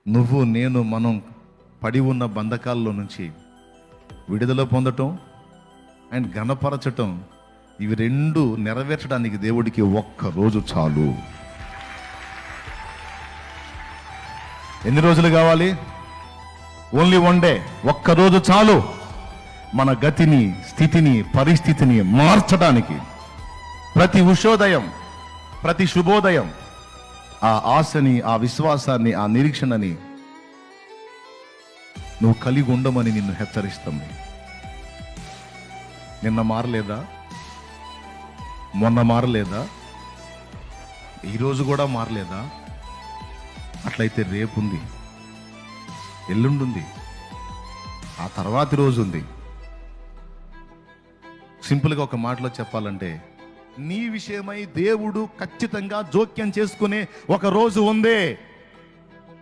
నువ్వు నేను మనం పడి ఉన్న బంధకాల్లో నుంచి విడుదల పొందటం అండ్ ఘనపరచటం, ఇవి రెండు నెరవేర్చడానికి దేవుడికి ఒక్క రోజు చాలు. ఎన్ని రోజులు కావాలి? Only one day. ఒక్క రోజు చాలు మన గతిని, స్థితిని, పరిస్థితిని మార్చడానికి. ప్రతి ఉషోదయం, ప్రతి శుభోదయం ఆ ఆశని, ఆ విశ్వాసాన్ని, ఆ నిరీక్షణని నువ్వు కలిగి ఉండమని నిన్ను హెచ్చరిస్తుంది. నిన్న మారలేదా? మొన్న మారలేదా? ఈరోజు కూడా మారలేదా? అట్లయితే రేపు ఉంది, ఎల్లుండి, ఆ తర్వాతి రోజు ఉంది. సింపుల్గా ఒక మాటలో చెప్పాలంటే, నీ విషయమై దేవుడు ఖచ్చితంగా జోక్యం చేసుకునే ఒక రోజు ఉంది.